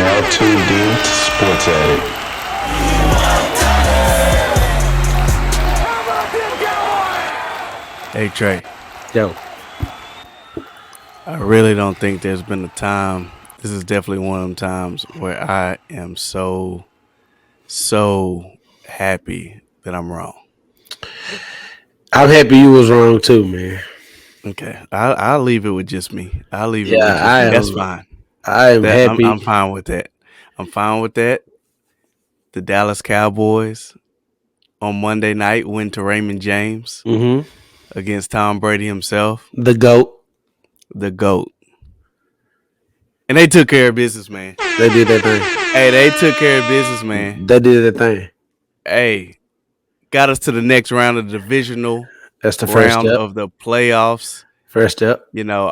now tuned in to SportsAttic. Hey Trey, Yo, I really don't think there's been a time. This is definitely one of them times where I am so happy that I'm wrong. I'm happy you was wrong too, man. Okay, I'll leave it with just me. I'll leave it Yeah, with just I me. That's am. fine. I am I'm happy. fine with that. I'm fine with that. The Dallas Cowboys on Monday night went to Raymond James Mm-hmm. against Tom Brady himself, The GOAT. the GOAT. And they took care of business, man. They did that thing. Hey, they took care of business, man. They did that thing. Hey, got us to the next round of the divisional That's the first round step. of the playoffs. First step. You know,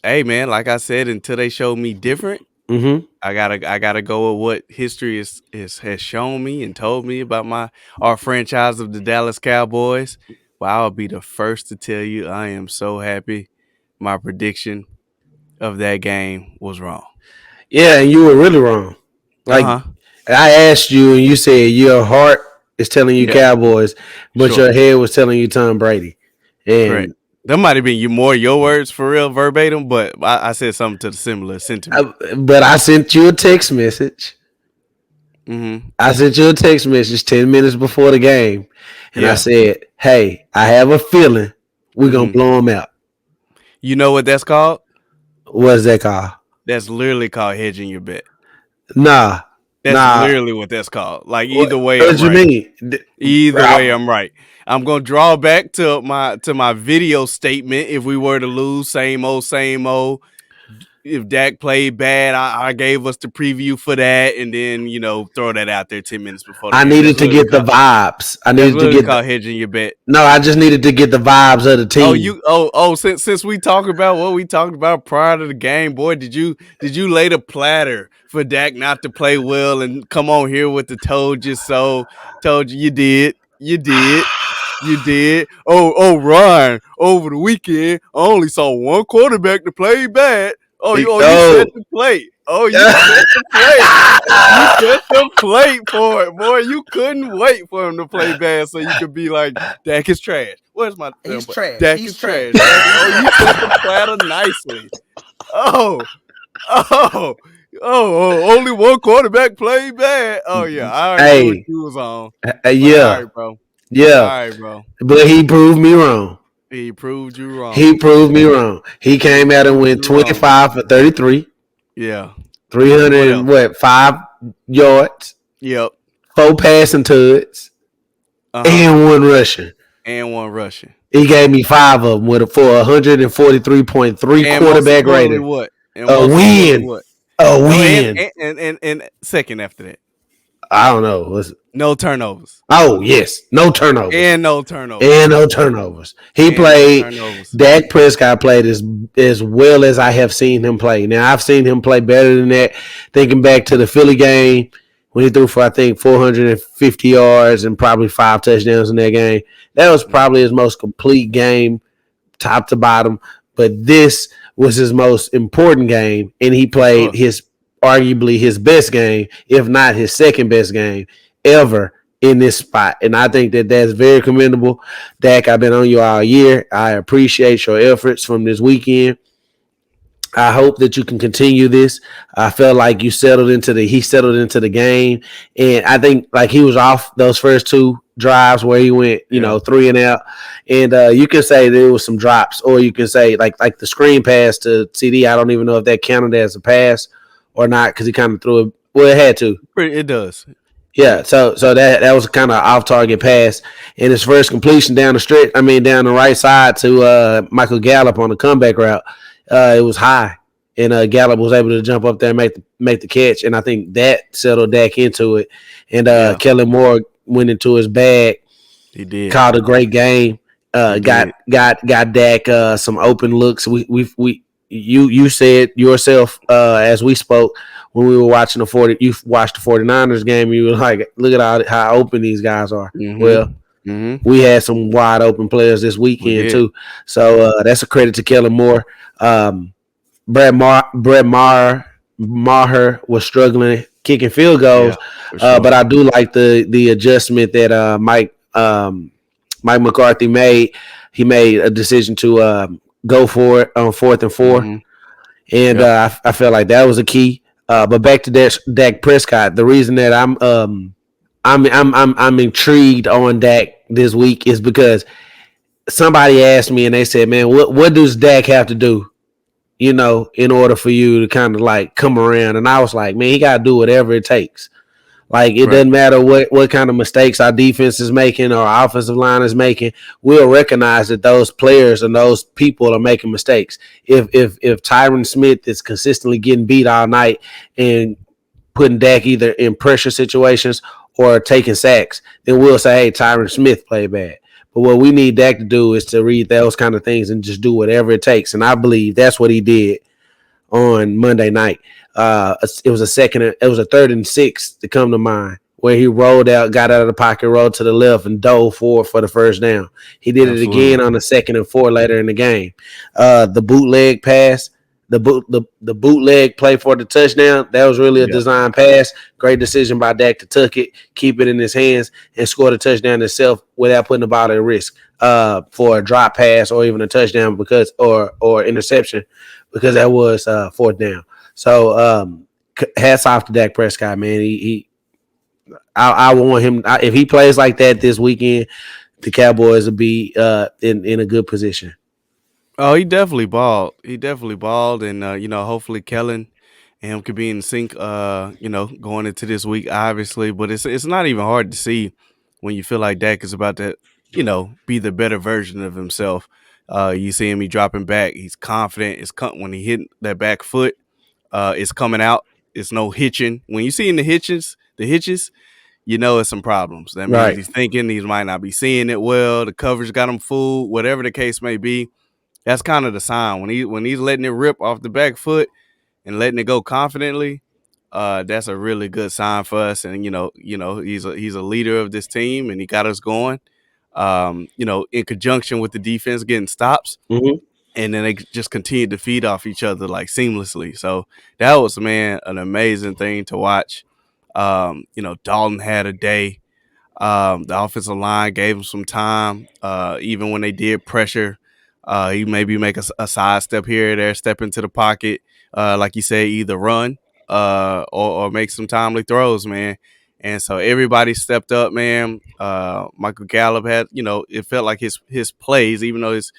hey man, like I said, until they showed me different, Mm-hmm. I gotta go with what history has shown me and told me about our franchise of the Dallas Cowboys. Well, I'll be the first to tell you I am so happy my prediction of that game was wrong. Yeah, and you were really wrong. Like Uh-huh. I asked you, and you said your heart is telling you Yeah. Cowboys, but Sure. your head was telling you Tom Brady. Correct. And That might have been your words for real verbatim, but I said something to the similar sentiment. but I sent you a text message. Mm-hmm. I sent you a text message 10 minutes before the game, and I Yeah. said, "Hey, I have a feeling we're gonna Mm-hmm. blow them out." You know what that's called? What's that called? That's literally called hedging your bet. Nah, That's nah. literally what that's called. Like What, either way, what I'm you right. mean? Either way, I'm right. I'm gonna draw back to my video statement. If we were to lose, same old, same old. If Dak played bad, I gave us the preview for that, and then throw that out there 10 minutes before the I game. needed to get the vibes. I That's needed to literally get called hedging your bet. no. I just needed to get the vibes of the team. Since we talked about what we talked about prior to the game, boy, did you lay the platter for Dak not to play well and come on here with the told you so? Told you you did. Oh, Ryan, over the weekend, I only saw one quarterback to play bad. You set the plate. Oh, you set the plate. You set the plate for it, boy. You couldn't wait for him to play bad so you could be like, Dak is trash. Where's my He's trash. Dak is trash. Oh, you set the platter nicely. Oh, only one quarterback played bad. Oh yeah, I already knew what Hey, you was on. But all yeah, right, bro. All yeah. right, bro. But he proved me wrong. He proved you wrong. He proved me wrong. He came out and Proved went you wrong. 25 for 33, Yeah. 305 yards, Yep. 4 passing tuds, and 1 rushing. And 1 rushing. He gave me 5 of them for 143.3 And quarterback rating. what? And A win. What? A win. And second after that. I don't know. No turnovers. Oh, yes. No turnovers. And no turnovers. He played. No turnovers. Dak Prescott played as well as I have seen him play. Now, I've seen him play better than that. Thinking back to the Philly game when he threw for, I think, 450 yards and probably 5 touchdowns in that game. That was probably his most complete game, top to bottom. But this was his most important game, and he played arguably his best game, if not his second best game ever in this spot. And I think that's very commendable. Dak, I've been on you all year. I appreciate your efforts from this weekend. I hope that you can continue this. I felt like he settled into the game. And I think like he was off those first 2 drives where he went, 3 and out. And you can say there was some drops, or you can say like the screen pass to CD. I don't even know if that counted as a pass or not, because he kind of threw it. Well, it had to. It does. Yeah, so that was kind of off target pass, and his first completion down the right side to Michael Gallup on the comeback route. It was high, and Gallup was able to jump up there and make the catch, and I think that settled Dak into it. And Kellen Moore went into his bag. He did. Called a great game. Got Dak some open looks. You said yourself as we spoke when we were watching you watched the 49ers game, you were like, look at how open these guys are. Mm-hmm. Well, we had some wide open players this weekend too. So that's a credit to Kellen Moore. Brett Maher Maher was struggling kicking field Yeah, goals, for sure. but I do like the adjustment that Mike McCarthy made. He made a decision to go for it on 4th and 4, Mm-hmm. and Yep. I felt like that was a key. But back to Dak Prescott, the reason that I'm intrigued on Dak this week is because somebody asked me and they said, "Man, what does Dak have to do, in order for you to kind of like come around?" And I was like, "Man, he got to do whatever it takes. Like it Right. doesn't matter what kind of mistakes our defense is making or our offensive line is making. We'll recognize that those players and those people are making mistakes. If Tyron Smith is consistently getting beat all night and putting Dak either in pressure situations or taking sacks, then we'll say, hey, Tyron Smith played bad. But what we need Dak to do is to read those kind of things and just do whatever it takes. And I believe that's what he did on Monday night. It was a 3rd and 6 to come to mind where he rolled out, got out of the pocket, rolled to the left, and dove forward for the first down. He did it again Absolutely. on the 2nd and 4 later in the game. The bootleg pass, the bootleg play for the touchdown, that was really a Yeah. design pass. Great decision by Dak to tuck it, keep it in his hands, and score the touchdown himself without putting the ball at risk for a drop pass or even a touchdown or interception because that was 4th down. So hats off to Dak Prescott, man. I want him if he plays like that this weekend, the Cowboys will be in a good position. Oh, he definitely balled. He definitely balled, and hopefully Kellen and him could be in sync. Going into this week, obviously, but it's not even hard to see when you feel like Dak is about to, be the better version of himself. You see him, he dropping back. He's confident. When he hit that back foot, it's coming out. It's no hitching. When you see in the hitches, it's some problems. That means Right. he's thinking he might not be seeing it well. The coverage got him fooled. Whatever the case may be, that's kind of the sign when he's letting it rip off the back foot and letting it go confidently. That's a really good sign for us. And he's a leader of this team, and he got us going. In conjunction with the defense getting stops, Mm-hmm. and then they just continue to feed off each other like seamlessly. So that was, man, an amazing thing to watch. Dalton had a day. The offensive line gave him some time. Even when they did pressure, he maybe make a sidestep here or there, step into the pocket, like you say, either run or make some timely throws, man. And so everybody stepped up, man. Michael Gallup had, it felt like his plays, even though it's,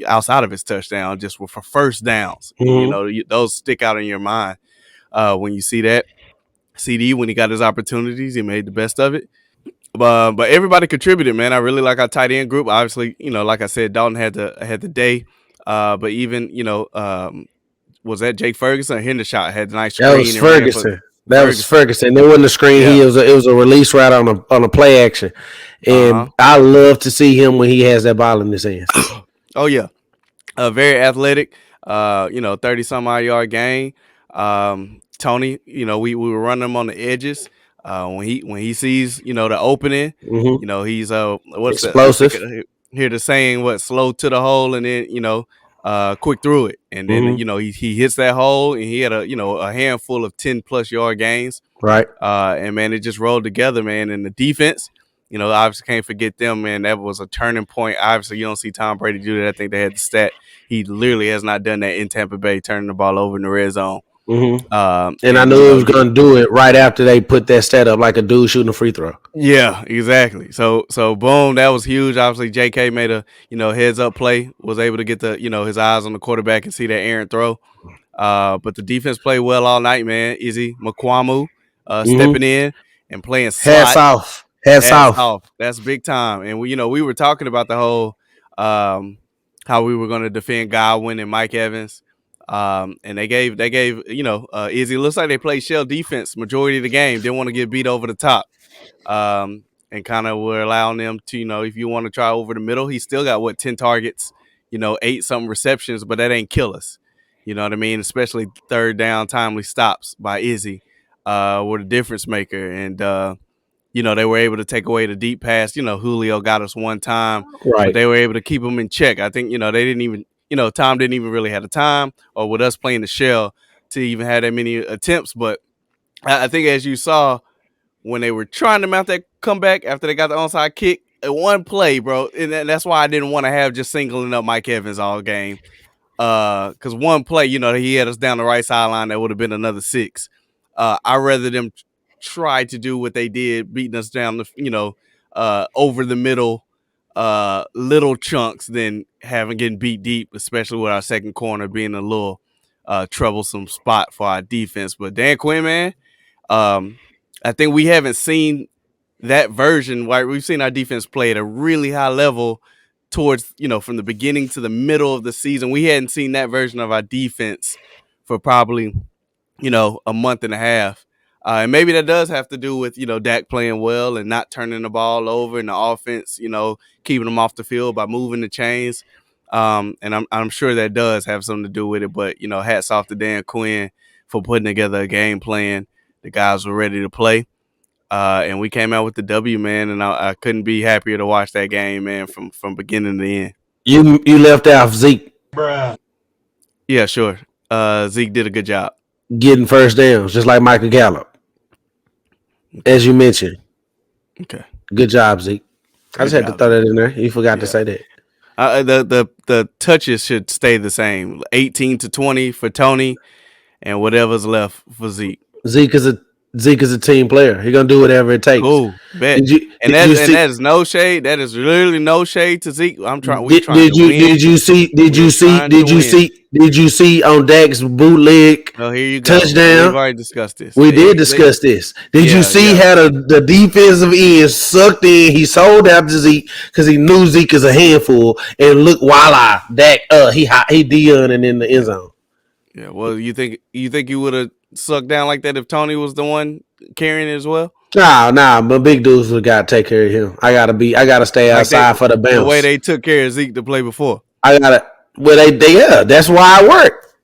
outside of his touchdown, just were for first downs. Mm-hmm. Those stick out in your mind when you see that. CD, when he got his opportunities, he made the best of it. But everybody contributed, man. I really like our tight end group. Obviously, like I said, Dalton had the day. But even was that Jake Ferguson or Hendershot had a nice That was screen and ran for Ferguson. That was Ferguson. Ferguson. It wasn't a screen. Yeah. It was a release route on a play action, Uh and I love to see him when he has that ball in his hands. huh. Oh yeah. Very athletic. 30 some odd yard gain. Tony, we were running him on the edges. When he sees the opening, Mm-hmm. he's what's the I think Explosive. hear the saying, what, slow to the hole and then quick through it, and then Mm-hmm. he hits that hole and he had a handful of 10+ yard gains. Right. And man, it just rolled together, man. And the defense, obviously can't forget them, man. That was a turning point. Obviously, you don't see Tom Brady do that. I think they had the stat. He literally has not done that in Tampa Bay, turning the ball over in the red zone. Mm-hmm. And I And knew he was going to do it right after they put that stat up, like a dude shooting a free throw. yeah, exactly. So boom, that was huge. Obviously, JK made a heads up play, was able to get the his eyes on the quarterback and see that errant throw. But the defense played well all night, man. Izzy Makwamu Mm-hmm. stepping in and playing Hats slot. off. Hats Hats off. off. That's big time. And we were talking about the whole how we were going to defend Godwin and Mike Evans. And they gave Izzy, looks like they played shell defense majority of the game. Didn't want to get beat over the top. And kind of were allowing them to, if you want to try over the middle, he still got 10 targets, 8 something receptions, but that ain't kill us. You know what I mean? Especially third down timely stops by Izzy were the difference maker. And they were able to take away the deep pass. Julio got us one time, but Right. they were able to keep him in check. I think, they didn't even, Tom didn't even really have the time, or with us playing the shell, to even have that many attempts. But I think as you saw when they were trying to mount that comeback after they got the onside kick, one play, bro, and that's why I didn't want to have just singling up Mike Evans all game. Because one play, he had us down the right sideline, that would have been another 6. I'd rather them try to do what they did, beating us down over the middle, little chunks, than getting beat deep, especially with our second corner being a little troublesome spot for our defense. But Dan Quinn, man, I think we haven't seen that version. Right, we've seen our defense play at a really high level towards, from the beginning to the middle of the season. We hadn't seen that version of our defense for probably, a month and a half. And maybe that does have to do with, Dak playing well and not turning the ball over, and the offense, keeping them off the field by moving the chains. And I'm sure that does have something to do with it. But, hats off to Dan Quinn for putting together a game plan. The guys were ready to play. And we came out with the W, man, and I couldn't be happier to watch that game, man, from beginning to end. You left out Zeke. Bruh. Yeah, sure. Zeke did a good job getting first downs, just like Michael Gallup, as you mentioned. Okay. Good job, Zeke. I just had to throw that in there. You forgot to say that. The touches should stay the same. 18 to 20 for Tony, and whatever's left for Zeke. Zeke is a team player. He's gonna do whatever it takes. Cool, bet. That is no shade. That is literally no shade to Zeke. Did you see on Dak's bootleg here you go. touchdown? We've already discussed this. We did discuss this. Did you see how the defensive end sucked in? He sold out to Zeke because he knew Zeke is a handful. And look, voila, Dak he Dion'ing in the end zone. Yeah, well, you think you would have sucked down like that if Tony was the one carrying it as well? Nah, but big dudes would got to take care of him. I gotta stay outside for the bounce. The way they took care of Zeke to play before. That's why I work.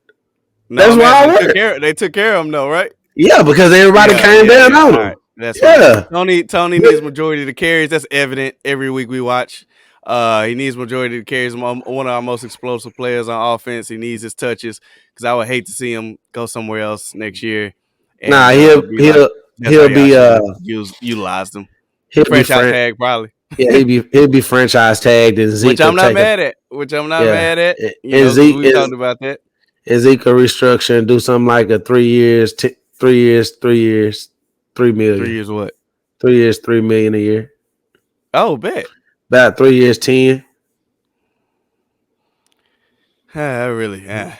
They took care of him though, right? Yeah, because everybody came down on him. Right. That's right. Tony needs majority of the carries. That's evident every week we watch. He needs majority of the carries. One of our most explosive players on offense. He needs his touches, because I would hate to see him go somewhere else next year. And he'll be utilized him. He'll franchise be tag probably. Yeah, he'll be franchise tagged, and Zeke which I'm not mad at. And Zeke, we talked about that. And Zeke will restructure and do something like a 3 years, 3 years, 3 years, $3 million. 3 years what? 3 years, $3 million a year. Oh, bet. About 3 years, 10. I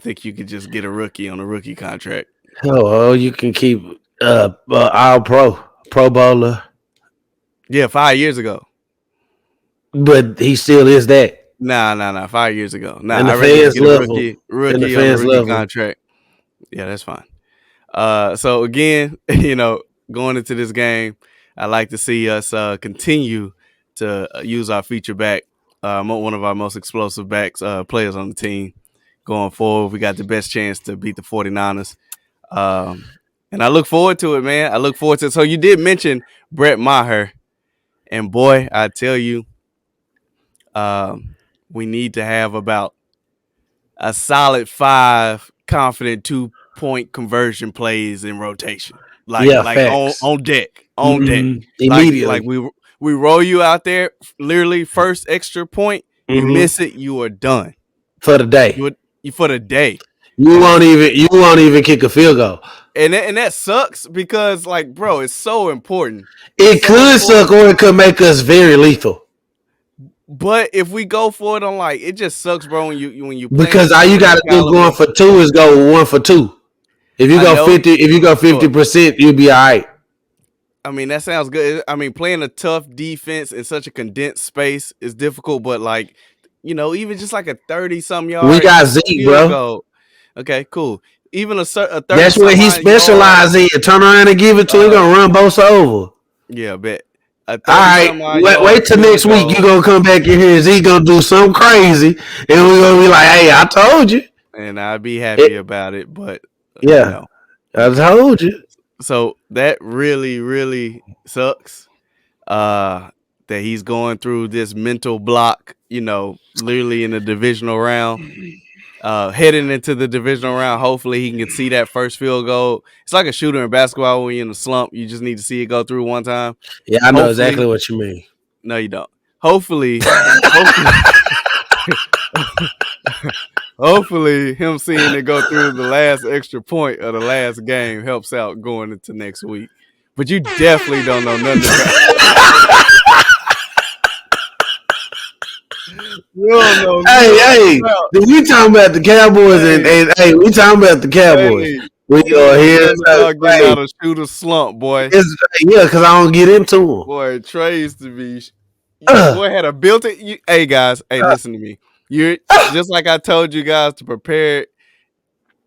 think you could just get a rookie on a rookie contract. Oh, you can keep all pro bowler. Yeah, 5 years ago. But he still is that. Nah. 5 years ago. Nah, and the I fans love him. Rookie on a rookie contract. Yeah, that's fine. So again, going into this game, I like to see us continue to use our feature back, one of our most explosive backs, players on the team going forward. We got the best chance to beat the 49ers. And I look forward to it, man. I look forward to it. So you did mention Brett Maher, and boy, I tell you, we need to have about a solid 5 confident 2-point conversion plays in rotation. On deck. Immediately. Like we roll you out there, literally first extra point, you miss it, you are done. For the day. For the day. You won't even kick a field goal. And that sucks because, like, bro, it's so important. It could suck, or it could make us very lethal. But if we go for it on, like, it just sucks, bro, when you because all you gotta do going for 2 is go 1 for 2. If you go 50%, you'll be all right. I mean, that sounds good. I mean, playing a tough defense in such a condensed space is difficult, but, like, even just like a 30-something yard. We got Zeke, bro. Okay, cool. Even a 30. That's what he specializes in. Turn around and give it to him. Gonna run both over. Yeah, bet. All right, wait till next week. You gonna come back in here and Zeke gonna do something crazy, and we're gonna be like, "Hey, I told you." And I'd be happy about it, but I told you. So that really, really sucks. That he's going through this mental block, literally in the divisional round. heading into the divisional round. Hopefully he can see that first field goal. It's like a shooter in basketball when you're in a slump. You just need to see it go through one time. Yeah, I know exactly what you mean. No, you don't. Hopefully, hopefully him seeing it go through the last extra point of the last game helps out going into next week. But you definitely don't know nothing about You don't know Hey, about we talking about the Cowboys, and hey, we talking about the Cowboys. We are here about getting out of shooter slump, boy. Yeah, because I don't get into them. Boy, Trey used to be. Boy had a built-in. Hey guys, listen to me. You're just like I told you guys to prepare.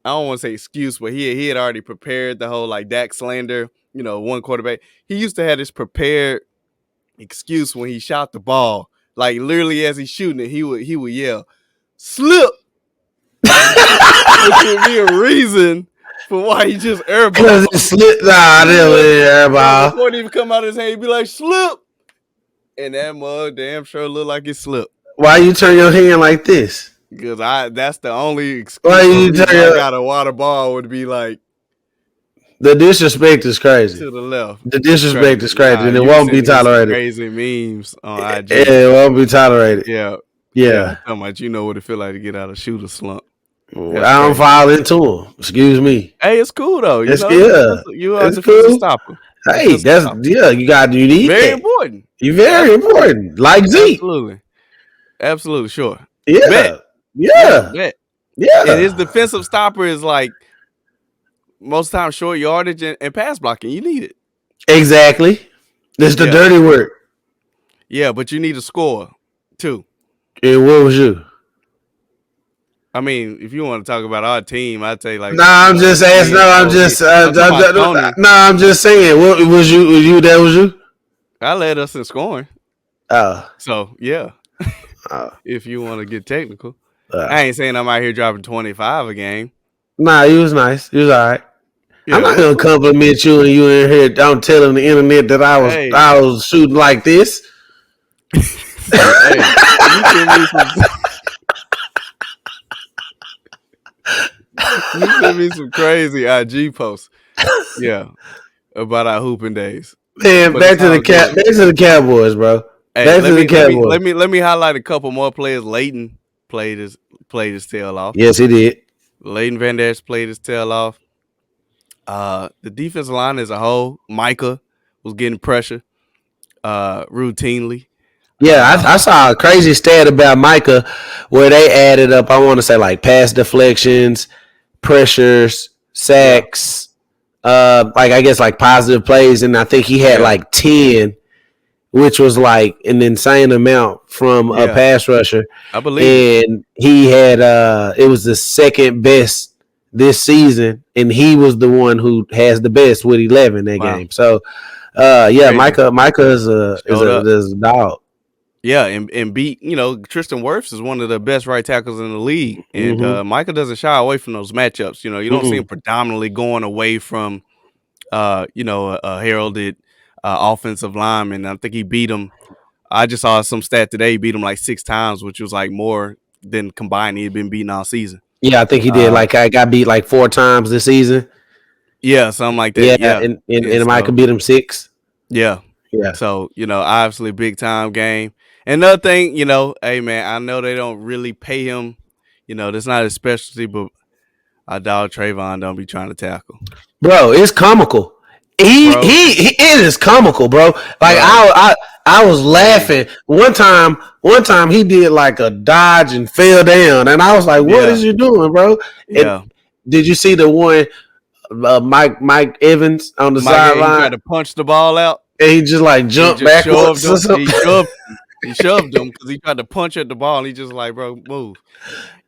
I don't want to say excuse, but he had already prepared the whole like Dak slander. One quarterback. He used to have this prepared excuse when he shot the ball. Like literally as he's shooting it, he would yell, "Slip," which would be a reason for why he just airball. Because it slipped. Nah, I didn't airball. Before it even come out of his hand, he'd be like, "Slip," and that mug damn sure look like it slipped. Why you turn your hand like this? Because that's the only excuse. Why you turn I got a water ball would be like. The disrespect is crazy. To the left. The disrespect is crazy, and it won't be tolerated. Crazy memes on IG. It won't be tolerated. Yeah. Talking about you know what it feel like to get out of shooter slump. I don't fall into them. Excuse me. Hey, it's cool though. You are a defensive stopper. Hey, you need very important. You're very important. Like Zeke. Absolutely, sure. Yeah. Bet. Yeah. And his defensive stopper is like most times short yardage and pass blocking. You need it. Exactly. It's the dirty work. Yeah, but you need a score too. And what was you? I mean, if you want to talk about our team, I'd say like. I'm just asking. I'm just saying. What was you? Was you? That was you? I led us in scoring. Oh. So yeah. If you want to get technical, I ain't saying I'm out here dropping 25 a game. Nah, he was nice. He was all right. Yeah, I'm not gonna compliment you and you in here. Don't tell him the internet that I was shooting like this. You sent me some crazy IG posts. Yeah, about our hooping days. Man, back to the Cowboys, bro. Hey, let me highlight a couple more players. Leighton played his tail off. Yes, he did. Leighton Van Der Esch played his tail off. The defensive line as a whole, Micah was getting pressure routinely. Yeah, I saw a crazy stat about Micah where they added up, I want to say like pass deflections, pressures, sacks, like I guess like positive plays, and I think he had like 10, which was like an insane amount from a pass rusher. I believe. And he had it was the second best this season, and he was the one who has the best with 11 that game. So Micah is a dog. Yeah, and beat, Tristan Wirfs is one of the best right tackles in the league. And Micah doesn't shy away from those matchups. You don't see him predominantly going away from a heralded offensive lineman. I think he beat him. I just saw some stat today. He beat him like 6 times, which was like more than combined he had been beaten all season. Yeah, I think he did. Like I got beat like 4 times this season. Yeah, something like that. Yeah. And Micah beat him 6. Yeah. Yeah. So, obviously big time game. And another thing, hey man, I know they don't really pay him. That's not his specialty, but our dog Trayvon don't be trying to tackle. Bro, it's comical. It is comical, bro. Like I was laughing. One time he did like a dodge and fell down, and I was like, "What is you doing, bro?" Yeah. And did you see the one Mike Evans on the sideline? He tried to punch the ball out, and he just like jumped backwards. He shoved him because he tried to punch at the ball, and he just like, bro, move,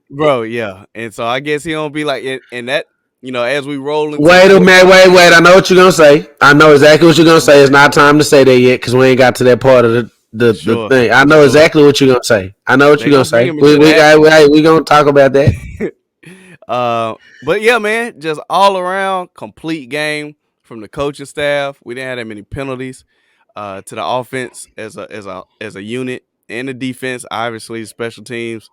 bro. Yeah, and so I guess he don't be like it, and that. As we roll into wait a minute, wait. I know what you're going to say. I know exactly what you're going to say. It's not time to say that yet because we ain't got to that part of the thing. I know exactly what you're going to say. I know what you're going to say. We going to talk about that. But yeah, man, just all around complete game from the coaching staff. We didn't have that many penalties to the offense as a unit, and the defense, obviously special teams.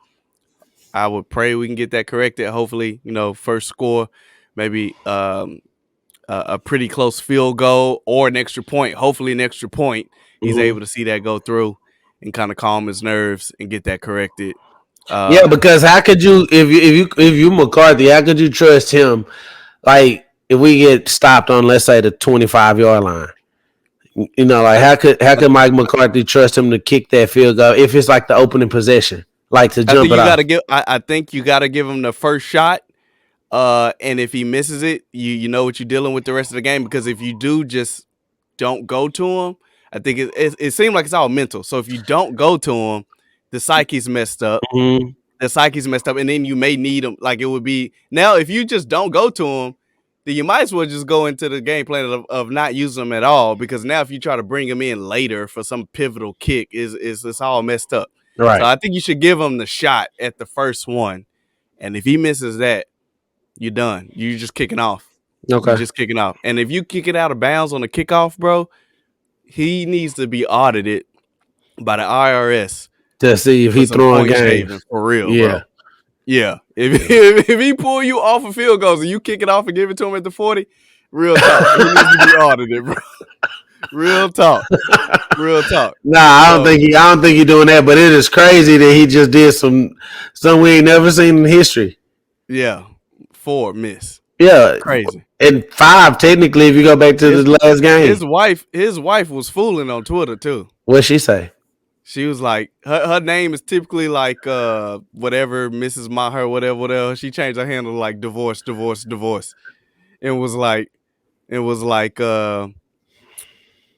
I would pray we can get that corrected. Hopefully, first score, maybe a pretty close field goal or an extra point. Hopefully, an extra point. He's able to see that go through and kind of calm his nerves and get that corrected. Yeah, because how could you if you McCarthy, how could you trust him? Like if we get stopped on, let's say, the 25-yard line, like how could Mike McCarthy trust him to kick that field goal if it's like the opening possession, like to jump it off? I think you got to give him the first shot. And if he misses it, you know what you're dealing with the rest of the game. Because if you do just don't go to him, I think it seems like it's all mental. So if you don't go to him, the psyche's messed up. Mm-hmm. The psyche's messed up, and then you may need him. Like it would be now if you just don't go to him, then you might as well just go into the game plan of not using him at all. Because now if you try to bring him in later for some pivotal kick, it's all messed up. Right. So I think you should give him the shot at the first one, and if he misses that, you're done. You're just kicking off. Okay. You're just kicking off. And if you kick it out of bounds on the kickoff, bro, he needs to be audited by the IRS to see if he's throwing games for real. Yeah, bro. Yeah. If he pull you off of field goals and you kick it off and give it to him at the 40, real talk. He needs to be audited, bro. Real talk. Nah, I don't think he's doing that. But it is crazy that he just did some we ain't never seen in history. Yeah. 4 miss. Yeah, crazy. And 5 technically, if you go back to the last game. His wife was fooling on Twitter too. What'd she say? She was like, her name is typically like whatever, Mrs. Maher, whatever. She changed her handle to like divorce, and was like,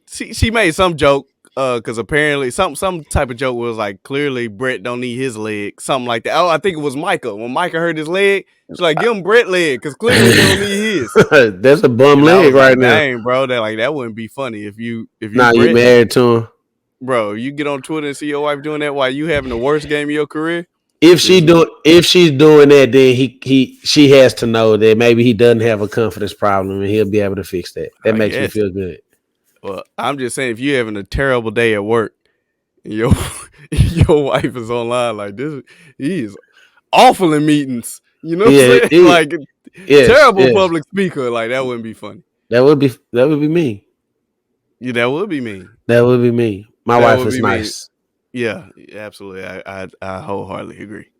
she made some joke because apparently some type of joke was like, clearly Brett don't need his leg, something like that. Oh, I think it was Micah. When Micah hurt his leg, she's like, give him Brett leg because clearly he don't need his. That's a bum leg right now. Dang, bro, that wouldn't be funny if you Brett, you married to him. Bro, you get on Twitter and see your wife doing that while you having the worst game of your career. If she's doing that, then she has to know that maybe he doesn't have a confidence problem and he'll be able to fix that. That makes me feel good. Well, I'm just saying, if you're having a terrible day at work, and your wife is online like this, he is awful in meetings. You know what I'm saying? Like terrible public speaker. Like that wouldn't be funny. That would be me. Yeah, that would be me. That would be me. My wife is nice. Me. Yeah, absolutely. I wholeheartedly agree.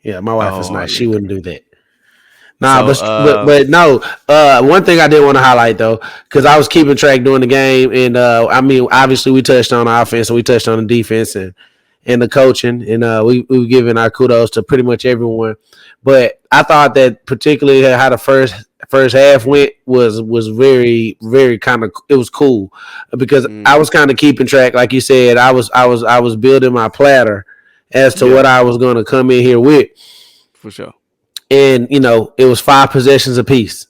Yeah, my wife is nice. She wouldn't do that. Nah, but no. One thing I did want to highlight though, because I was keeping track during the game, and I mean, obviously we touched on the offense and we touched on the defense and the coaching, and we've given our kudos to pretty much everyone. But I thought that particularly how the first half went was very, very kind of, it was cool because I was kind of keeping track, like you said. I was building my platter as to what I was going to come in here with, for sure. And it was 5 possessions apiece.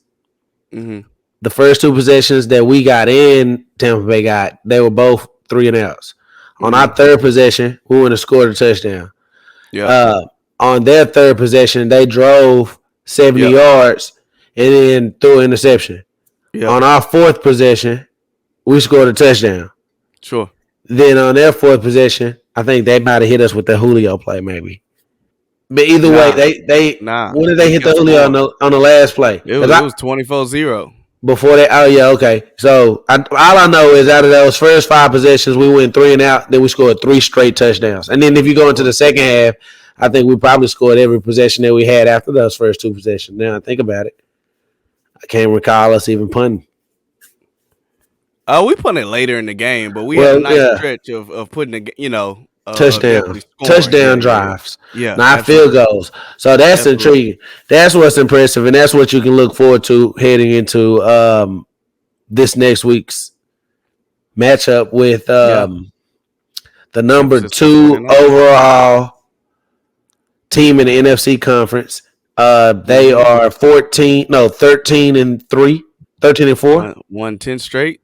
Mm-hmm. The first 2 possessions that we got in, Tampa Bay got, they were both 3 and outs. Mm-hmm. On our 3rd possession, we went and scored a touchdown. Yeah. On their 3rd possession, they drove 70 yards and then threw an interception. Yep. On our 4th possession, we scored a touchdown. Sure. Then on their 4th possession, I think they might have hit us with the Julio play, maybe. But either way, they when did they hit the Julio on the last play? It was 24-0. Before that, oh yeah, okay. So all I know is out of those first 5 possessions, we went 3 and out. Then we scored 3 straight touchdowns. And then if you go into the second half, I think we probably scored every possession that we had after those first 2 possessions. Now I think about it, I can't recall us even punting. We punted later in the game, but we had a nice stretch of putting the touchdown drives, not absolutely. Field goals. So that's intriguing. That's what's impressive, and that's what you can look forward to heading into this next week's matchup with the number 2 overall team in the NFC conference. They are 13 and 4. Won 10 straight.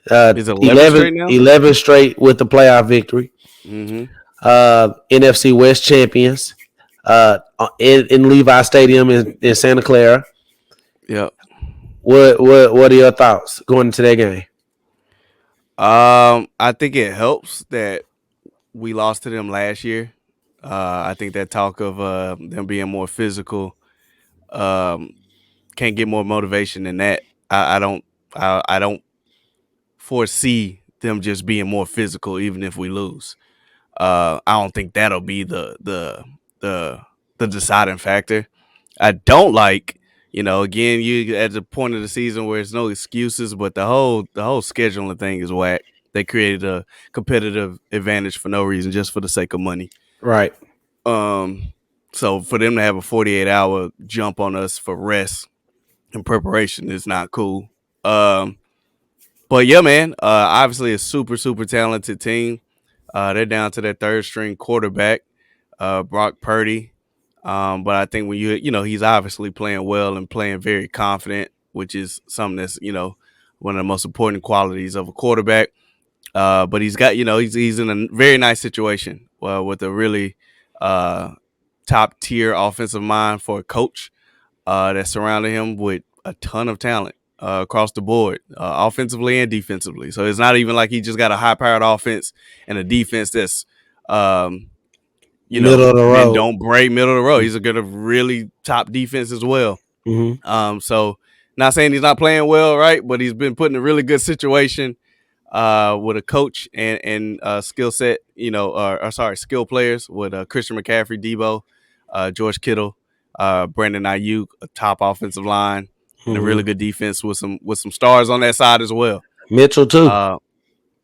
Is 11 straight now? 11 straight with the playoff victory. Mm-hmm. NFC West champions in Levi Stadium in Santa Clara. Yep. What are your thoughts going into that game? I think it helps that we lost to them last year. I think that talk of them being more physical um, can't get more motivation than that. I don't foresee them just being more physical, even if we lose. I don't think that'll be the the deciding factor. I don't like, again, you at the point of the season where it's no excuses, but the whole scheduling thing is whack. They created a competitive advantage for no reason, just for the sake of money. Right. Um, so for them to have a 48-hour jump on us for rest and preparation is not cool. Um, but yeah, man, obviously a super super talented team. They're down to their third string quarterback, Brock Purdy. But I think when he's obviously playing well and playing very confident, which is something that's one of the most important qualities of a quarterback. But he's got he's in a very nice situation with a really top tier offensive mind for a coach that's surrounding him with a ton of talent across the board, offensively and defensively. So it's not even like he just got a high powered offense and a defense that's um, Middle of the bend road. don't break, middle of the road. He's a good, really top defense as well. Mm-hmm. So not saying he's not playing well, right? But he's been put in a really good situation with a coach and skill set, or sorry, skill players with Christian McCaffrey, Debo, George Kittle, Brandon Ayuk, a top offensive line, and a really Mm-hmm. good defense with some stars on that side as well. Mitchell too.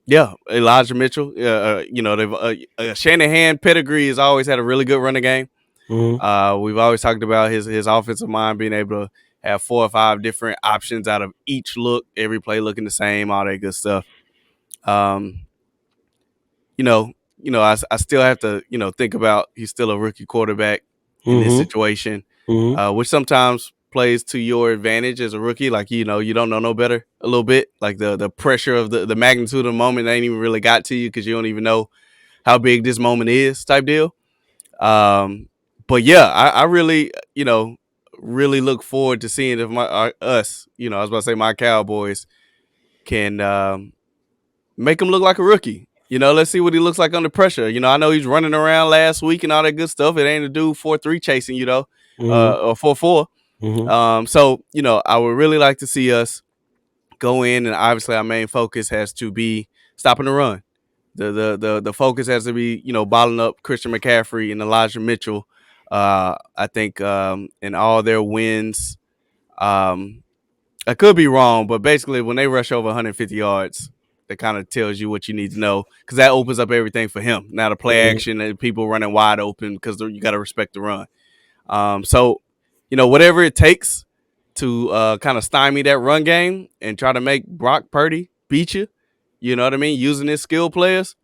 Yeah, Elijah Mitchell. They've Shanahan pedigree has always had a really good running game. Mm-hmm. We've always talked about his offensive mind being able to have 4 or 5 different options out of each look, every play looking the same, all that good stuff. Um, you know, I still have to, think about he's still a rookie quarterback in this Mm-hmm. situation, Mm-hmm. which sometimes plays to your advantage as a rookie. Like, you don't know no better a little bit. Like the pressure of the magnitude of the moment ain't even really got to you because you don't even know how big this moment is type deal. Um, but yeah, I really, really look forward to seeing if us, I was about to say my Cowboys can make him look like a rookie. Let's see what he looks like under pressure. I know he's running around last week and all that good stuff. It ain't a dude 4-3 chasing you though, Mm-hmm. or 4-4. Mm-hmm. So I would really like to see us go in, and obviously our main focus has to be stopping the run. The focus has to be bottling up Christian McCaffrey and Elijah Mitchell. I think in all their wins, um, I could be wrong, but basically when they rush over 150 yards, that kind of tells you what you need to know because that opens up everything for him. Now the play Mm-hmm. action and people running wide open because you got to respect the run. So whatever it takes to kind of stymie that run game and try to make Brock Purdy beat you. You know what I mean? Using his skill players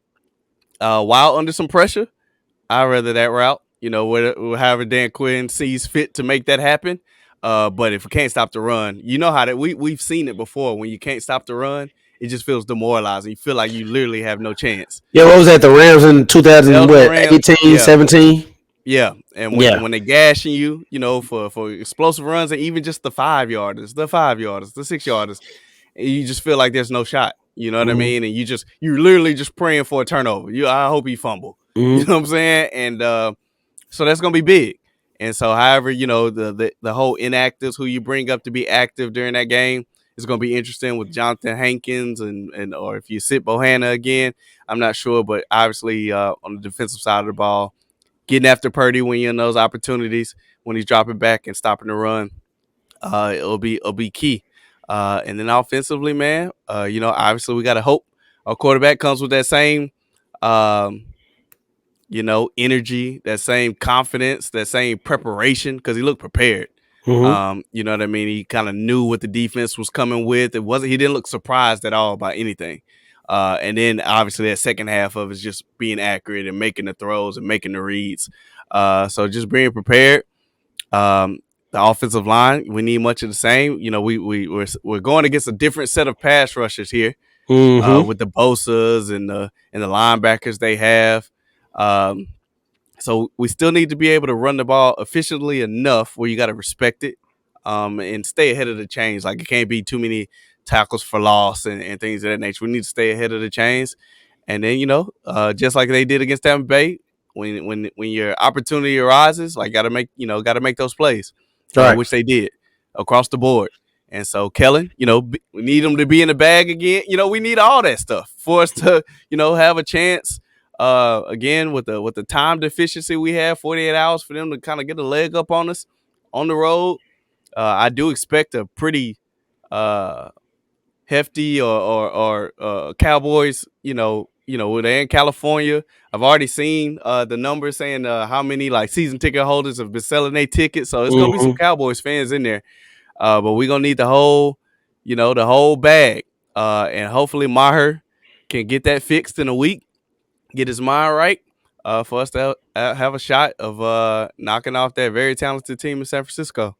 while under some pressure. I'd rather that route. However Dan Quinn sees fit to make that happen. But if we can't stop the run, you know how that we've seen it before. When you can't stop the run, it just feels demoralizing. You feel like you literally have no chance. Yeah, what was that? The Rams in That was the Rams. 2018, Yeah, 17? yeah. And Yeah. when they gashing you, for explosive runs and even just the 5 yarders, the 6 yarders, and you just feel like there's no shot. You know what I Mm-hmm. mean? And you're literally just praying for a turnover. I hope he fumble. You Mm-hmm. know what I'm saying? And so that's gonna be big. And so, however, the whole inactives who you bring up to be active during that game is gonna be interesting with Jonathan Hankins and or if you sit Bohanna again, I'm not sure, but obviously on the defensive side of the ball, getting after Purdy when you're in those opportunities when he's dropping back and stopping the run, it'll be key. And then offensively, man, obviously we got to hope our quarterback comes with that same, um, energy, that same confidence, that same preparation because he looked prepared. Mm-hmm. You know what I mean? He kind of knew what the defense was coming with. He didn't look surprised at all by anything. And then obviously that second half of it is just being accurate and making the throws and making the reads. So just being prepared. Um, the offensive line, we need much of the same. We're going against a different set of pass rushers here Mm-hmm. with the Bosa's and the linebackers they have. Um, so we still need to be able to run the ball efficiently enough where you got to respect it and stay ahead of the chains. Like it can't be too many tackles for loss and things of that nature. We need to stay ahead of the chains. And then, just like they did against Tampa Bay, when your opportunity arises, like gotta make those plays, Right. which they did across the board. And so Kellen, we need him to be in the bag again. We need all that stuff for us to have a chance. Again with the time deficiency we have, 48 hours for them to kind of get a leg up on us on the road. I do expect a pretty hefty or Cowboys. They're in California. I've already seen the numbers saying how many like season ticket holders have been selling their tickets. So it's gonna be some Cowboys fans in there. But we're gonna need the whole bag. And hopefully Maher can get that fixed in a week, get his mind right. For us to have a shot of knocking off that very talented team in San Francisco.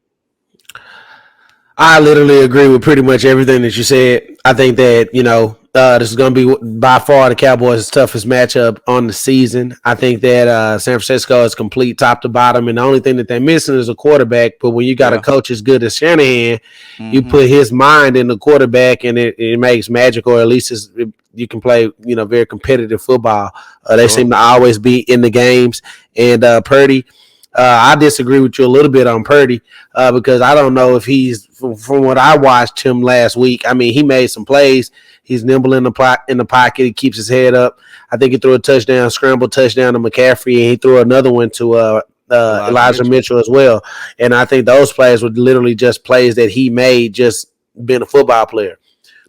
I literally agree with pretty much everything that you said. I think that, this is going to be by far the Cowboys' toughest matchup on the season. I think that San Francisco is complete top to bottom, and the only thing that they're missing is a quarterback. But when you got a coach as good as Shanahan, you put his mind in the quarterback, and it makes magic, or at least you can play, very competitive football. They seem to always be in the games. And Purdy, I disagree with you a little bit on Purdy because I don't know if he's from what I watched him last week. I mean, he made some plays. He's nimble in the pocket. He keeps his head up. I think he threw a scramble touchdown to McCaffrey, and he threw another one to Elijah Mitchell as well. And I think those plays were literally just plays that he made just being a football player.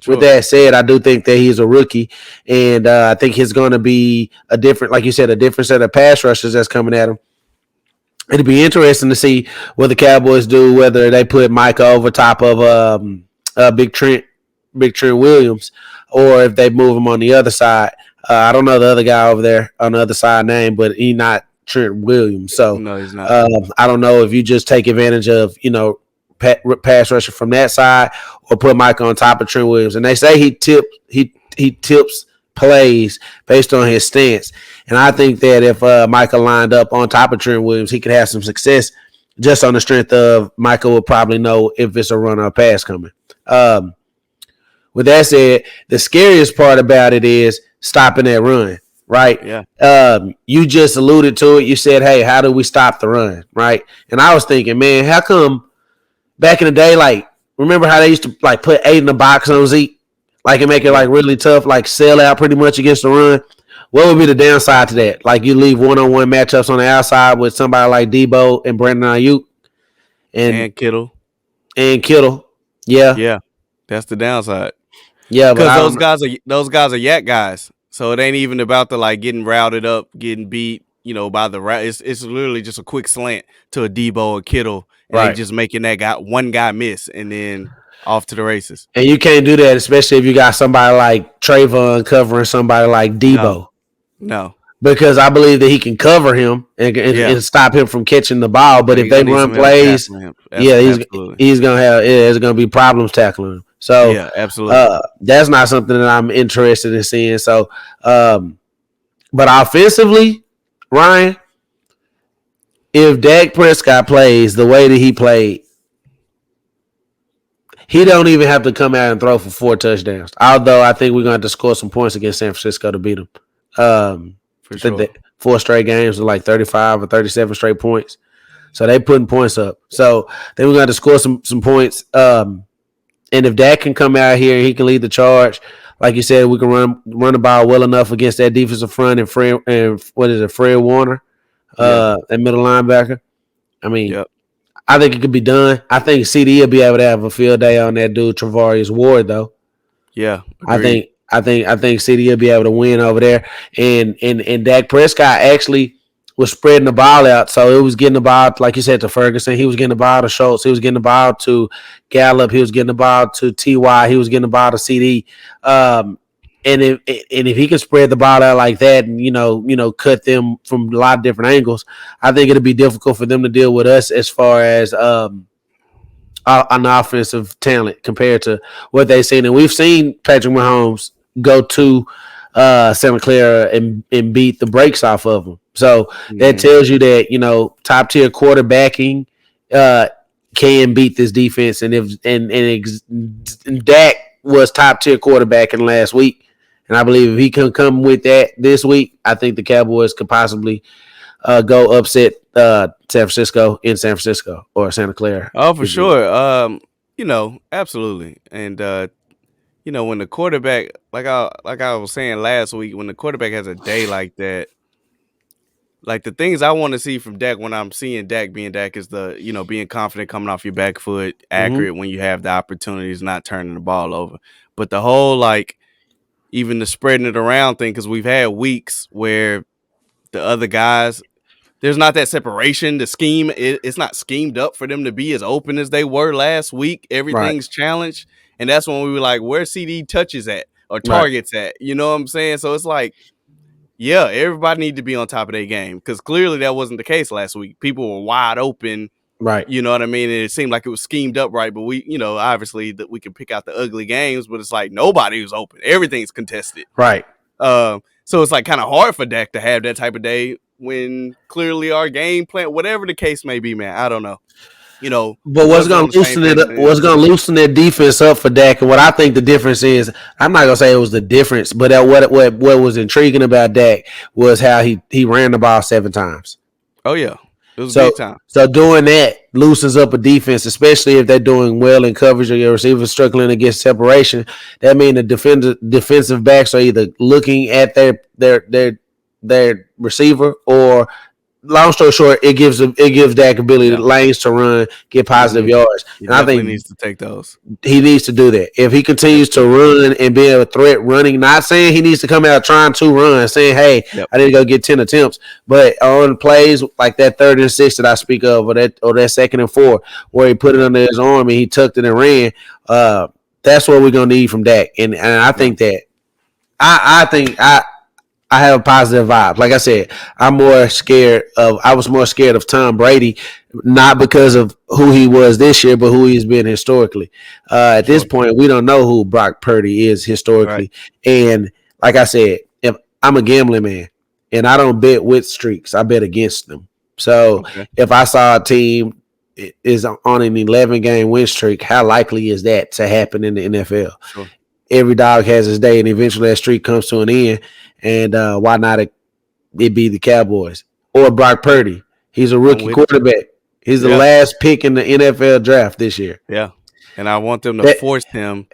Sure. With that said, I do think that he's a rookie, and I think he's going to be a different set of pass rushers that's coming at him. It'd be interesting to see what the Cowboys do, whether they put Micah over top of Big Trent Williams, or if they move him on the other side. I don't know the other guy over there on the other side name, but he's not Trent Williams. So no, he's not. I don't know if you just take advantage of pass rusher from that side, or put Micah on top of Trent Williams. And they say he tips plays based on his stance. And I think that if Micah lined up on top of Trent Williams, he could have some success just on the strength of Micah will probably know if it's a run or a pass coming. With that said, the scariest part about it is stopping that run, right? Yeah. You just alluded to it. You said, hey, how do we stop the run, right? And I was thinking, man, how come back in the day, like, remember how they used to, like, put 8 in the box on Zeke? Like, and make it, like, really tough, like, sell out pretty much against the run. What would be the downside to that? Like, you leave one-on-one matchups on the outside with somebody like Debo and Brandon Ayuk. And Kittle. Yeah. Yeah. That's the downside. Yeah, because those guys are yak guys. So it ain't even about the like getting routed up, getting beat, by the route. It's literally just a quick slant to a Debo or Kittle, and just making that one guy miss, and then off to the races. And you can't do that, especially if you got somebody like Trayvon covering somebody like Debo. No. Because I believe that he can cover him and stop him from catching the ball. But if they run plays, he's gonna have there's gonna be problems tackling him. So yeah, absolutely. That's not something that I'm interested in seeing. So, but offensively, Ryan, if Dak Prescott plays the way that he played, he don't even have to come out and throw for 4 touchdowns. Although I think we're going to have to score some points against San Francisco to beat them. For sure. 4 straight games with like 35 or 37 straight points. So they putting points up. So then we're going to have to score some points. And if Dak can come out here and he can lead the charge, like you said, we can run the ball well enough against that defensive front and Fred Warner, that middle linebacker. I mean, I think it could be done. I think CD will be able to have a field day on that dude Travarius Ward, though. Yeah, agreed. I think CD will be able to win over there, and Dak Prescott actually was spreading the ball out, so it was getting the ball, like you said, to Ferguson. He was getting the ball to Schultz. He was getting the ball to Gallup. He was getting the ball to Ty. He was getting the ball to CD. And if he can spread the ball out like that, and cut them from a lot of different angles, I think it'll be difficult for them to deal with us as far as an offensive talent compared to what they've seen. And we've seen Patrick Mahomes go to Santa Clara and beat the brakes off of them. So that tells you that, top tier quarterbacking can beat this defense. And Dak was top tier quarterbacking last week. And I believe if he can come with that this week, I think the Cowboys could possibly go upset San Francisco in San Francisco or Santa Clara. Oh, for sure. Absolutely. And when the quarterback, like I was saying last week, when the quarterback has a day like that, like the things I want to see from Dak when I'm seeing Dak being Dak is being confident coming off your back foot, accurate when you have the opportunities, not turning the ball over. But the whole even the spreading it around thing, because we've had weeks where the other guys, there's not that separation. The scheme, it's not schemed up for them to be as open as they were last week. Right. Everything's challenged. And that's when we were like, where CD touches at or targets at? You know what I'm saying? So it's like, yeah, everybody need to be on top of their game, because clearly that wasn't the case last week. People were wide open. Right. You know what I mean? And it seemed like it was schemed up right. But we, obviously that we can pick out the ugly games, but it's like nobody was open. Everything's contested. Right. So it's like kind of hard for Dak to have that type of day when clearly our game plan, whatever the case may be, man, I don't know. But what's going to loosen it up? What's going to loosen that defense up for Dak? And what I think the difference is, I'm not going to say it was the difference, but what was intriguing about Dak was how he ran the ball 7 times. Oh yeah, it was big time. So doing that loosens up a defense, especially if they're doing well in coverage or your receivers struggling against separation. That means the defensive backs are either looking at their receiver, or long story short, it gives Dak ability lanes to run, get positive yards. And I think he needs to take those. He needs to do that. If he continues to run and be a threat running, not saying he needs to come out trying to run, saying, hey, I need to go get 10 attempts. But on plays like that 3rd and 6 that I speak of, or that 2nd and 4, where he put it under his arm and he tucked it and ran, that's what we're going to need from Dak. And I think that I have a positive vibe. Like I said, I was more scared of Tom Brady, not because of who he was this year, but who he's been historically. At this point, we don't know who Brock Purdy is historically. Right. And like I said, if I'm a gambling man and I don't bet with streaks, I bet against them. So if I saw a team is on an 11-game win streak, how likely is that to happen in the NFL? Sure. Every dog has his day, and eventually that streak comes to an end. And why not it be the Cowboys or Brock Purdy? He's a rookie quarterback. He's the last pick in the NFL draft this year. Yeah, and I want them to force him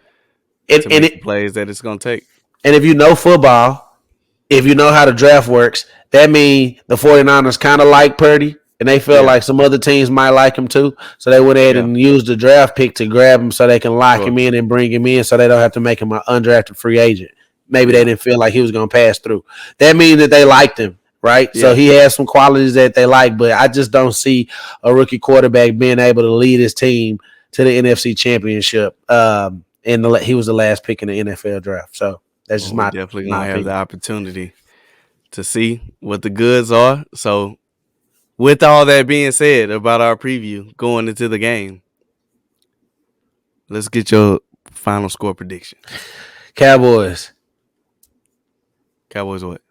to make the plays that it's going to take. And if you know football, if you know how the draft works, that means the 49ers kind of like Purdy, and they feel like some other teams might like him too. So they went ahead and used the draft pick to grab him so they can lock him in and bring him in so they don't have to make him an undrafted free agent. Maybe they didn't feel like he was going to pass through. That means that they liked him, right? Yeah. So he has some qualities that they like, but I just don't see a rookie quarterback being able to lead his team to the NFC Championship. He was the last pick in the NFL draft. So that's just definitely going to have the opportunity to see what the goods are. So with all that being said about our preview going into the game, let's get your final score prediction. Cowboys what?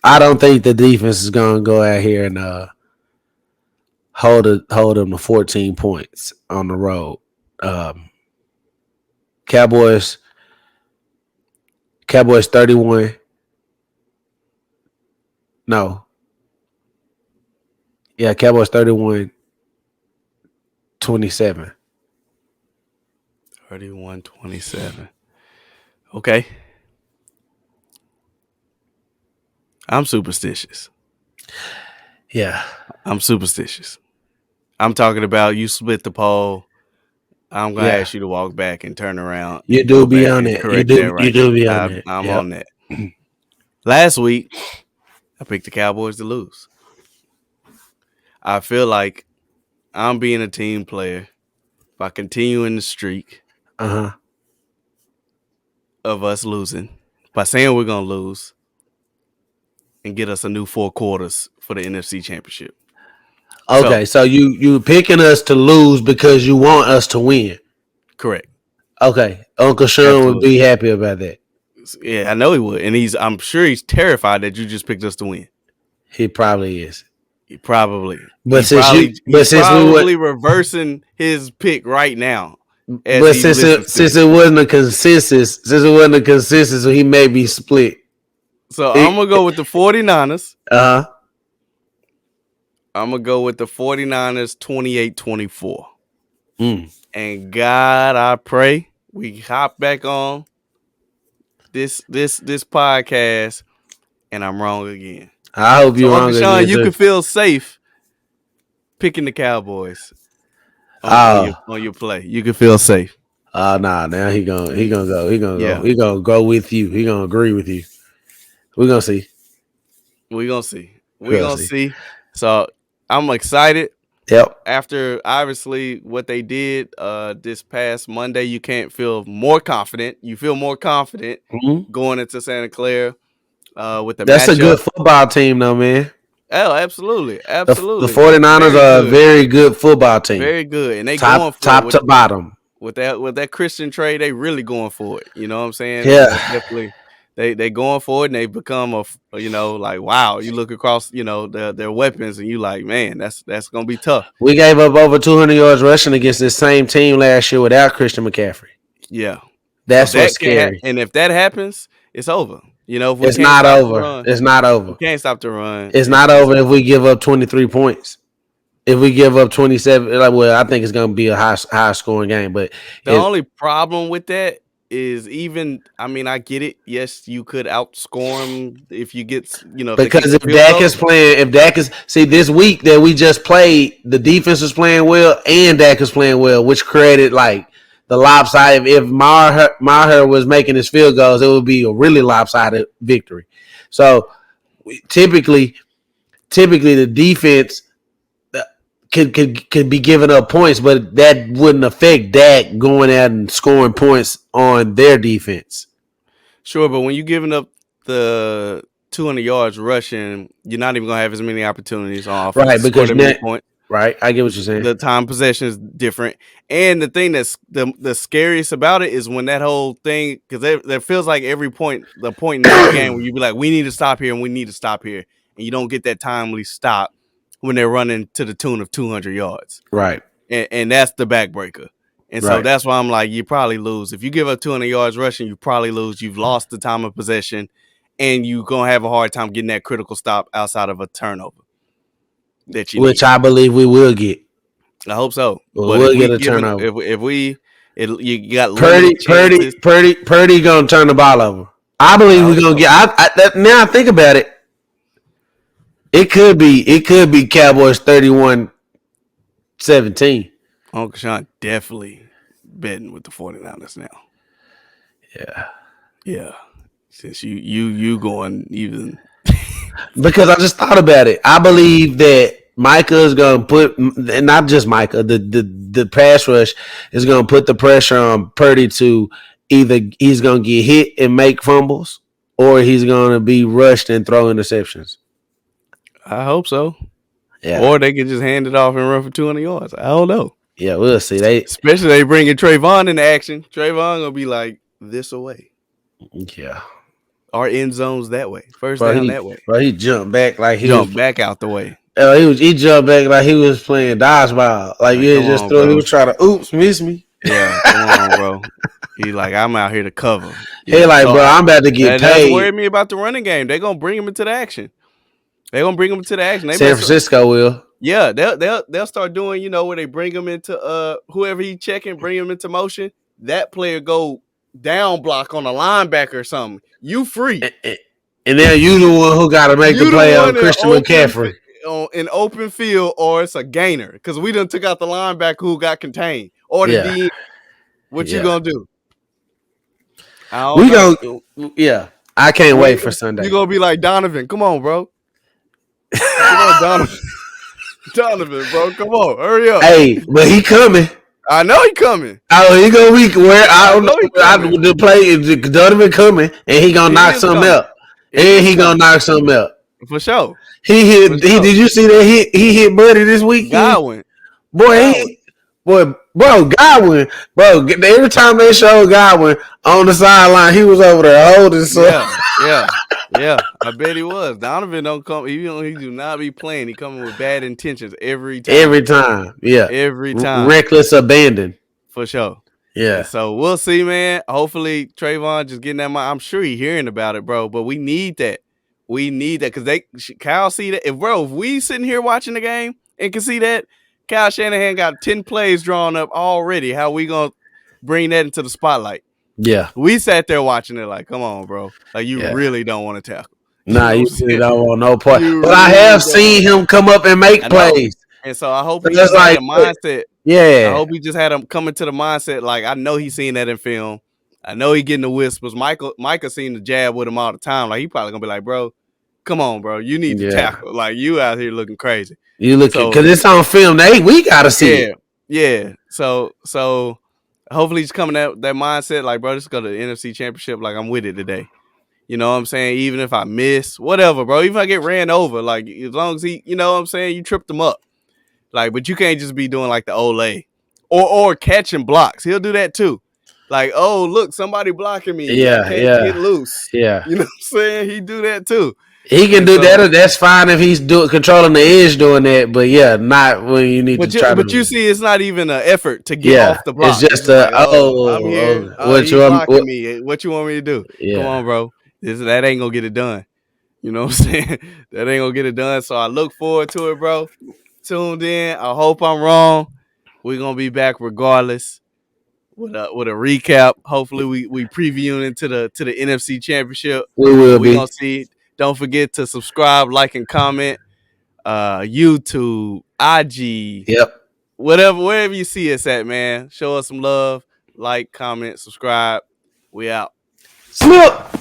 I don't think the defense is going to go out here and hold them to 14 points on the road. Cowboys 31. No. Yeah, Cowboys 31-27. 31-27. Okay. I'm superstitious. Yeah. I'm superstitious. I'm talking about you split the poll. I'm going to ask you to walk back and turn around. You do be on it. You do be on it. I'm on that. Last week, I picked the Cowboys to lose. I feel like I'm being a team player by continuing the streak of us losing, by saying we're going to lose and get us a new 4 quarters for the NFC Championship. Okay, so you picking us to lose because you want us to win. Correct. Okay, Uncle Sean would be happy about that. Yeah, I know he would, and I'm sure he's terrified that you just picked us to win. He probably is. But since probably reversing his pick right now. But since it wasn't a consensus, so he may be split. So I'm going to go with the 49ers. Uh-huh. I'm going to go with the 49ers 28-24. And God, I pray we hop back on this podcast and I'm wrong again. I hope you're wrong Uncle Sean, again, you too. can feel safe picking the Cowboys on your play. You can feel safe. Nah, now he gonna go. He gonna go with you. He gonna agree with you. We're gonna see. We're gonna see. So I'm excited. Yep. After obviously what they did this past Monday, you can't feel more confident. You feel more confident going into Santa Clara with the That's matchup. a good football team, though, man. Oh, absolutely. The 49ers are a very good football team. Very good. And they going for top to bottom. With that Christian trade, they really going for it. You know what I'm saying? Yeah. Definitely. They going for it, and they become like, wow. You look across, their weapons, and you like, man, that's gonna be tough. We gave up over 200 yards rushing against this same team last year without Christian McCaffrey. Yeah, that's what's scary. And if that happens, it's over. If we it's not over. It's not over. We can't stop the run. It's not over if we give up 23 points. If we give up 27, I think it's going to be a high scoring game. But the only problem with that is I get it. Yes, you could outscore them if you get, because if Dak is playing, this week that we just played, the defense was playing well and Dak is playing well, which created like the lopsided. If Maher was making his field goals, it would be a really lopsided victory. So typically the defense could be giving up points, but that wouldn't affect Dak going out and scoring points on their defense. Sure, but when you're giving up the 200 yards rushing, you're not even going to have as many opportunities on offense. Right, because points. Right, I get what you're saying. The time possession is different. And the thing that's the scariest about it is when that whole thing, because there feels like the point in the game where you be like, we need to stop here and we need to stop here. And you don't get that timely stop when they're running to the tune of 200 yards. Right. And that's the backbreaker. And so that's why I'm like, you probably lose. If you give up 200 yards rushing, you probably lose. You've lost the time of possession, and you're going to have a hard time getting that critical stop outside of a turnover. Which I believe we will get. I hope so. We'll get a turnover. You got Purdy going to turn the ball over. I believe we're going to get. Now I think about it. It could be Cowboys 31-17. Uncle Sean definitely betting with the 49ers now. Yeah. Yeah. Since you going even because I just thought about it. I believe that Micah is going to put, and not just Micah, the pass rush is going to put the pressure on Purdy to either he's going to get hit and make fumbles or he's going to be rushed and throw interceptions. I hope so. Yeah. Or they could just hand it off and run for 200 yards. I don't know. Yeah, we'll see. Especially they bringing Trayvon into action. Trayvon going to be like this away. Yeah. Our end zones that way. First down that way. Bro, he jumped back like he jumped back out the way. He jumped back like he was playing dodgeball. Like he just threw. He was trying to miss me. Yeah, come on, bro. He like, I'm out here to cover. He like, bro, I'm about to get paid. That's worried me about the running game. They're gonna bring him into the action. San Francisco will. Yeah, they'll start doing, where they bring him into whoever he checking, bring him into motion. That player go down block on a linebacker or something. You free. And then you the one who got to make the play on Christian McCaffrey. In open field, or it's a gainer. Because we done took out the linebacker who got contained. Or the D. What you going to do? I can't wait for Sunday. You're going to be like, Donovan, come on, bro. Come on, Donovan. Donovan, bro, come on. Hurry up. Hey, but he coming. I know he coming. Oh, he gonna be where I don't know. The play Donovan coming, and he gonna knock something out. And he gonna knock something out for sure. He hit. Did you see that hit? He hit Buddy this weekend. Godwin, Godwin. Bro. Every time they showed Godwin on the sideline, he was over there holding something. Yeah. I bet he was. Donovan don't come. He do not be playing. He coming with bad intentions every time. Yeah. Every time. Reckless abandon. For sure. Yeah. And so we'll see, man. Hopefully Trayvon just getting that. I'm sure he's hearing about it, bro. But we need that. We need that because Kyle see that. If we sitting here watching the game and can see that, Kyle Shanahan got 10 plays drawn up already. How we gonna bring that into the spotlight? Yeah. We sat there watching it like, come on, bro. Like, you Yeah. really don't want to tackle. Nah, you really don't want no part. You But I really have don't. seen him come up and make plays. And so I hope So he that's just had like, a mindset. yeah. I hope he just had him coming to the mindset. Like, I know he's seen that in film. I know he getting the whispers. Micah seen the jab with him all the time. Like, he probably gonna be like, bro, come on, bro. You need to tackle. Like, you out here looking crazy. You looking because it's on film. We gotta see it. Yeah. So hopefully he's coming at that mindset. Like, bro, let's go to the NFC Championship. Like, I'm with it today. You know what I'm saying? Even if I miss, whatever, bro. Even if I get ran over, like, as long as he, you know what I'm saying, you tripped him up. Like, but you can't just be doing like the Olay or catching blocks. He'll do that too. Like, oh, look, somebody blocking me. I can't get loose. Yeah. You know what I'm saying? He do that too. He can do that. That's fine if he's controlling the edge doing that. But yeah, not when you need to try. But you see, it's not even an effort to get off the block. It's just like, I'm here. What you blocking me? What you want me to do? Yeah. Come on, bro. That ain't gonna get it done. You know what I'm saying? That ain't gonna get it done. So I look forward to it, bro. Tuned in. I hope I'm wrong. We're gonna be back regardless with a recap. Hopefully we previewing into the NFC Championship. We will be. Gonna see. Don't forget to subscribe, like, and comment. YouTube, IG, wherever you see us at, man. Show us some love. Like, comment, subscribe. We out. Slip.